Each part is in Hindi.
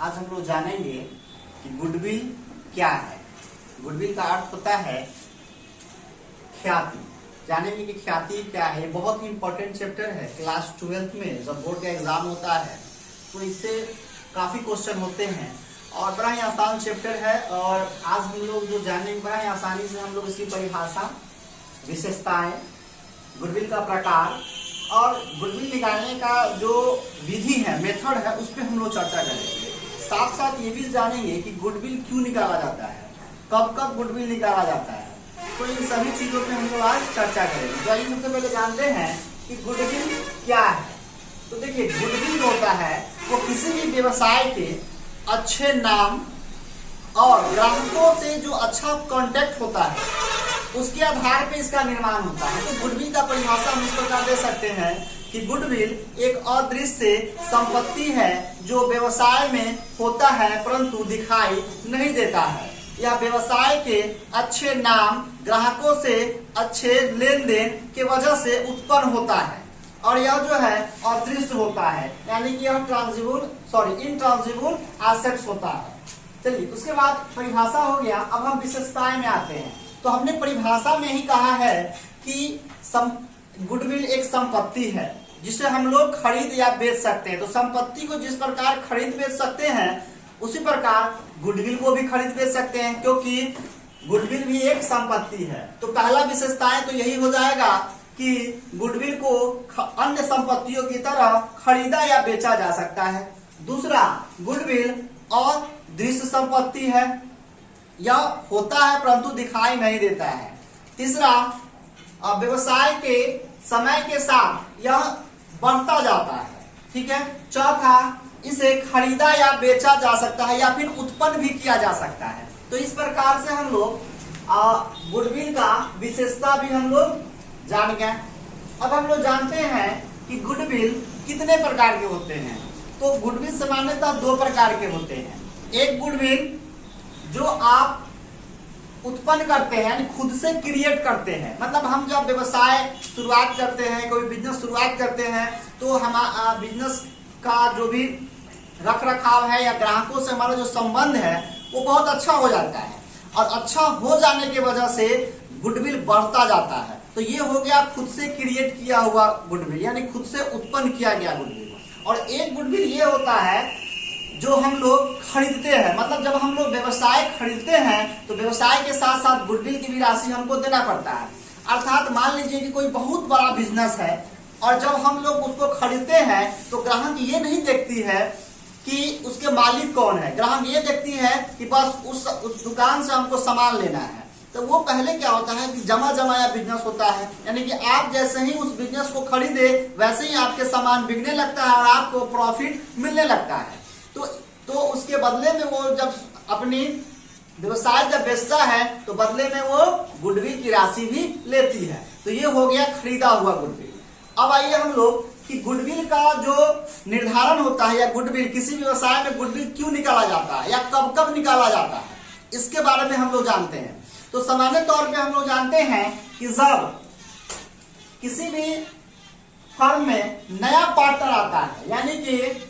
आज हम लोग जानेंगे कि गुडविल क्या है। गुडविल का अर्थ होता है ख्याति। जानेंगे कि ख्याति क्या है। बहुत ही इंपॉर्टेंट चैप्टर है। क्लास 12th में जब बोर्ड का एग्जाम होता है तो इससे काफी क्वेश्चन होते हैं और बड़ा ही आसान चैप्टर है। और आज हम लोग जो जानेंगे बड़ा ही आसानी से हम लोग इसकी परिभाषा, विशेषताएं, गुडविल का प्रकार और गुडविल निकालने का जो विधि है, मेथड है, उस पर हम लोग चर्चा करेंगे। साथ साथ ये भी जानेंगे कि गुडविल क्यों निकाला जाता है, कब कब गुडविल निकाला जाता है। तो इन सभी चीजों पे हम लोग आज चर्चा करेंगे। तो आइए सबसे पहले जानते हैं कि गुडविल क्या है। तो देखिए, गुडविल होता है वो किसी भी व्यवसाय के अच्छे नाम और ग्राहकों से जो अच्छा कांटेक्ट होता है उसके आधार पे इसका निर्माण होता है। तो गुडविल का परिभाषा हम इस प्रकार दे सकते हैं कि गुडविल एक अदृश्य संपत्ति है जो व्यवसाय में होता है परंतु दिखाई नहीं देता है। यह व्यवसाय के अच्छे नाम, ग्राहकों से अच्छे लेन देन के वजह से उत्पन्न होता है और यह जो है अदृश्य होता है, यानी कि यह इनट्रांजिबल एसेट्स होता है। चलिए, उसके बाद परिभाषा हो गया। अब हम विशेषताएं में आते हैं। तो हमने परिभाषा में ही कहा है कि गुडविल एक संपत्ति है जिसे हम लोग खरीद या बेच सकते हैं। तो संपत्ति को जिस प्रकार खरीद बेच सकते हैं उसी प्रकार गुडविल को भी खरीद बेच सकते हैं, क्योंकि गुडविल भी एक संपत्ति है। तो पहला विशेषताएं तो यही हो जाएगा कि गुडविल को अन्य संपत्तियों की तरह खरीदा या बेचा जा सकता है। दूसरा, गुडविल अदृश्य संपत्ति है, यह होता है परंतु दिखाई नहीं देता है। तीसरा, व्यवसाय के समय के साथ यह बढ़ता जाता है। ठीक है। चौथा, इसे खरीदा या बेचा जा सकता है या फिर उत्पन्न भी किया जा सकता है। तो इस प्रकार से हम लोग गुडविल का विशेषता भी हम लोग जान गए। अब हम लोग जानते हैं कि गुडविल कितने प्रकार के होते हैं। तो गुडविल सामान्यतः दो प्रकार के होते हैं। एक गुडविल जो आप उत्पन्न करते हैं, यानी खुद से क्रिएट करते हैं। मतलब हम जब व्यवसाय शुरुआत करते हैं, कोई बिजनेस शुरुआत करते हैं, तो हमारा बिजनेस का जो भी रख रखाव है या ग्राहकों से हमारा जो संबंध है वो बहुत अच्छा हो जाता है और अच्छा हो जाने की वजह से गुडविल बढ़ता जाता है। तो ये हो गया खुद से क्रिएट किया हुआ गुडविल, यानी खुद से उत्पन्न किया गया गुडविल। और एक गुडविल ये होता है जो हम लोग खरीदते हैं। मतलब जब हम लोग व्यवसाय खरीदते हैं तो व्यवसाय के साथ साथ गुडविल की भी राशि हमको देना पड़ता है। अर्थात मान लीजिए कि कोई बहुत बड़ा बिजनेस है और जब हम लोग उसको खरीदते हैं तो ग्राहक ये नहीं देखती है कि उसके मालिक कौन है। ग्राहक ये देखती है कि बस उस दुकान से हमको सामान लेना है। तो वो पहले क्या होता है कि जमा जमाया बिजनेस होता है, यानी कि आप जैसे ही उस बिजनेस को खरीदे वैसे ही आपके सामान बिकने लगता है और आपको प्रॉफिट मिलने लगता है। तो उसके बदले में वो जब अपनी व्यवसाय जब बेचता है तो बदले में वो गुडविल की राशि भी लेती है। तो ये हो गया खरीदा हुआ गुडविल। अब आइए हम लोग कि गुडविल का जो निर्धारण होता है या गुडविल, किसी व्यवसाय में गुडविल क्यों निकाला जाता है या कब कब निकाला जाता है, इसके बारे में हम लोग जानते हैं। तो सामान्य तौर पे हम लोग जानते हैं कि जब किसी भी फर्म में नया पार्टनर आता है, यानी कि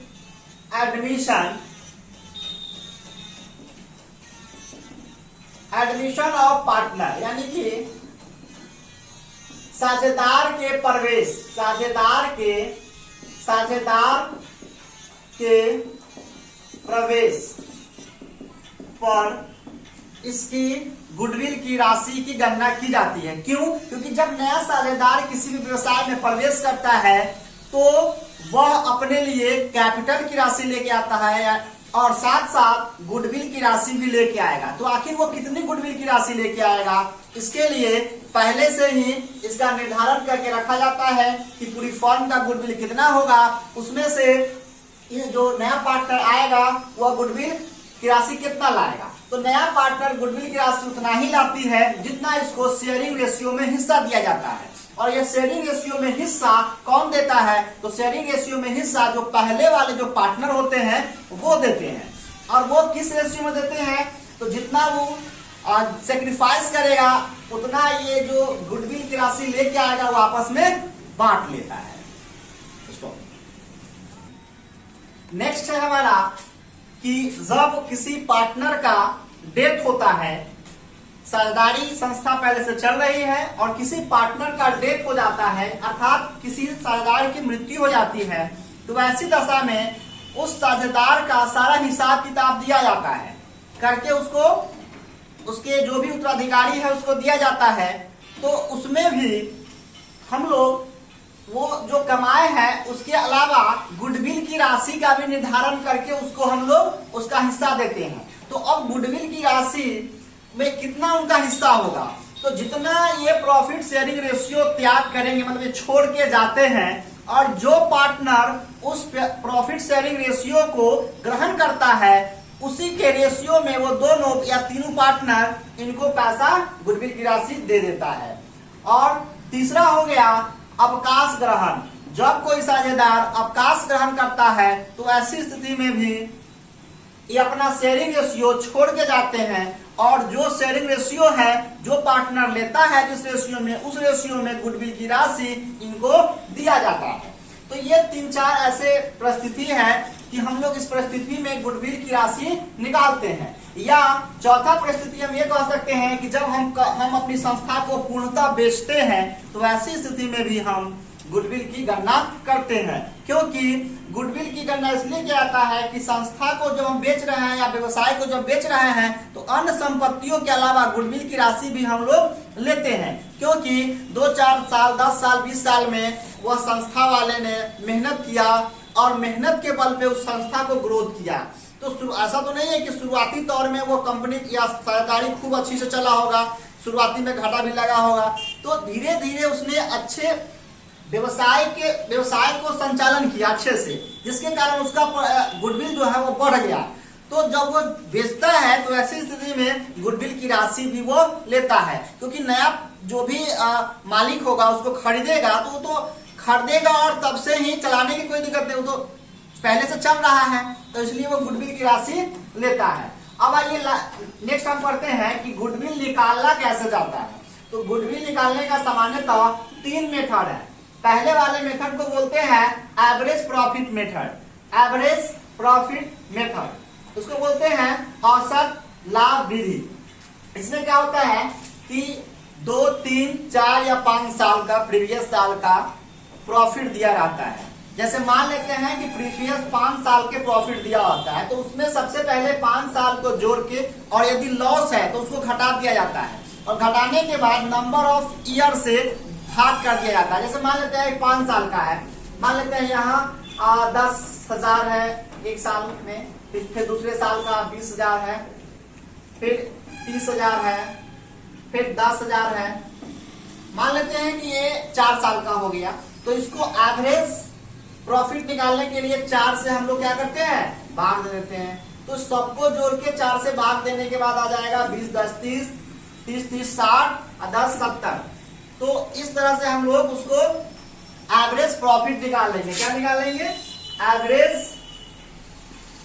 एडमिशन ऑफ पार्टनर, यानी कि साझेदार के प्रवेश, साझेदार के प्रवेश पर इसकी गुडविल की राशि की गणना की जाती है। क्यों? क्योंकि जब नया साझेदार किसी भी व्यवसाय में प्रवेश करता है तो वह अपने लिए कैपिटल की राशि लेके आता है और साथ साथ गुडविल की राशि भी लेके आएगा। तो आखिर वो कितनी गुडविल की राशि लेके आएगा, इसके लिए पहले से ही इसका निर्धारण करके रखा जाता है कि पूरी फर्म का गुडविल कितना होगा। उसमें से ये जो नया पार्टनर आएगा वह गुडविल की राशि कितना लाएगा। तो नया पार्टनर गुडविल की राशि उतना ही लाती है जितना इसको शेयरिंग रेशियो में हिस्सा दिया जाता है। और ये शेयरिंग रेशियो में हिस्सा कौन देता है? तो शेयरिंग रेशियो में हिस्सा जो पहले वाले जो पार्टनर होते हैं वो देते हैं। और वो किस रेशियो में देते हैं? तो जितना वो सेक्रीफाइस करेगा उतना ये जो गुडविल की राशि लेके आएगा वो आपस में बांट लेता है। नेक्स्ट है हमारा कि जब किसी पार्टनर का डेथ होता है, साझेदारी संस्था पहले से चल रही है और किसी पार्टनर का डेथ हो जाता है, अर्थात किसी साझेदार की मृत्यु हो जाती है, तो ऐसी दशा में उस साझेदार का सारा हिसाब किताब दिया जाता है, करके उसको उसके जो भी उत्तराधिकारी है उसको दिया जाता है। तो उसमें भी हम लोग वो जो कमाए हैं उसके अलावा गुडविल की राशि का भी निर्धारण करके उसको हम लोग उसका हिस्सा देते हैं। तो अब गुडविल की राशि में कितना उनका हिस्सा होगा, तो जितना ये प्रॉफिट शेयरिंग रेशियो त्याग करेंगे, मतलब ये छोड़ के जाते हैं, और जो पार्टनर उस प्रॉफिट शेयरिंग रेशियो को ग्रहण करता है उसी के रेशियो में वो दोनों या तीनों पार्टनर इनको पैसा गुडविल की राशि दे देता है। और तीसरा हो गया अवकाश ग्रहण। जब कोई साझेदार अवकाश ग्रहण करता है तो ऐसी स्थिति में भी ये अपना शेयरिंग रेशियो छोड़ के जाते हैं, और जो शेयरिंग रेशियो है जो पार्टनर लेता है जिस रेशियो में, उस रेशियो में गुडविल की राशि इनको दिया जाता है। तो ये 3-4 ऐसे परिस्थिति है कि हम लोग इस परिस्थिति में गुडविल की राशि निकालते हैं। या चौथा परिस्थिति हम ये कह सकते हैं कि जब हम अपनी संस्था को पूर्णतः बेचते हैं तो ऐसी स्थिति में भी हम गुडविल की गणना करते हैं, क्योंकि गुडविल की गणना इसलिए किया जाता है कि संस्था को जब हम बेच रहे हैं या व्यवसाय को जब बेच रहे हैं तो अन्य संपत्तियों के अलावा गुडविल की राशि भी हम लोग लेते हैं, क्योंकि 2-4 साल 10 साल 20 साल में वह संस्था वाले ने मेहनत किया और मेहनत के बल पे उस संस्था को ग्रोथ किया। तो ऐसा तो नहीं है कि शुरुआती तौर में वो कंपनी या साझेदारी खूब अच्छी से चला होगा, शुरुआती में घाटा भी लगा होगा, तो धीरे धीरे उसने अच्छे व्यवसाय को संचालन किया अच्छे से, जिसके कारण उसका गुडविल जो है वो बढ़ गया। तो जब वो बेचता है तो ऐसी स्थिति में गुडविल की राशि भी वो लेता है, क्योंकि नया जो भी मालिक होगा उसको खरीदेगा तो वो तो खरीदेगा और तब से ही चलाने की कोई दिक्कत नहीं, वो तो पहले से चल रहा है, तो इसलिए वो गुडविल की राशि लेता है। अब आइए नेक्स्ट हम पढ़ते हैं कि गुडविल निकालना कैसे जाता है। तो गुडविल निकालने का सामान्यतः 3 मेथड है। पहले वाले मेथड को बोलते हैं average profit method. Average profit method उसको बोलते हैं औसत लाभ विधि। इसमें क्या होता है कि 2, 3, 4 या 5 साल का प्रीवियस साल का प्रॉफिट दिया रहता है। जैसे मान लेते हैं कि प्रीवियस 5 साल के प्रॉफिट दिया होता है, तो उसमें सबसे पहले 5 साल को जोड़ के, और यदि लॉस है तो उसको घटा दिया जाता है, और घटाने के बाद नंबर ऑफ ईयर से भाग कर दिया जाता है। जैसे मान लेते हैं 5 साल का है, मान लेते हैं यहाँ 10,000 है एक साल में, फिर दूसरे साल का 20,000 है, फिर 30,000 है, फिर 10,000 है। मान लेते हैं कि ये 4 साल का हो गया, तो इसको एवरेज प्रॉफिट निकालने के लिए 4 से हम लोग क्या करते हैं, भाग दे देते हैं। तो सबको जोड़ के 4 से भाग देने के बाद आ जाएगा 20, 10, 30, 30, 30, 60 और 10, 70। तो इस तरह से हम लोग उसको एवरेज प्रॉफिट निकाल लेंगे। क्या निकाल लेंगे, एवरेज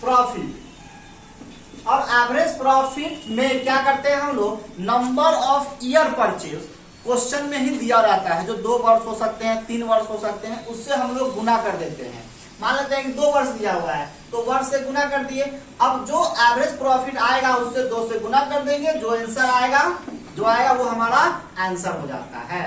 प्रॉफिट। और एवरेज प्रॉफिट में क्या करते हैं हम लोग, number of year purchase question में ही दिया रहता है, जो 2 वर्ष हो सकते हैं, 3 वर्ष हो सकते हैं, उससे हम लोग गुना कर देते हैं। मान लेते हैं कि 2 वर्ष दिया हुआ है तो वर्ष से गुना कर दिए। अब जो एवरेज प्रॉफिट आएगा उससे 2 से गुना कर देंगे, जो आंसर आएगा वो हमारा आंसर हो जाता है।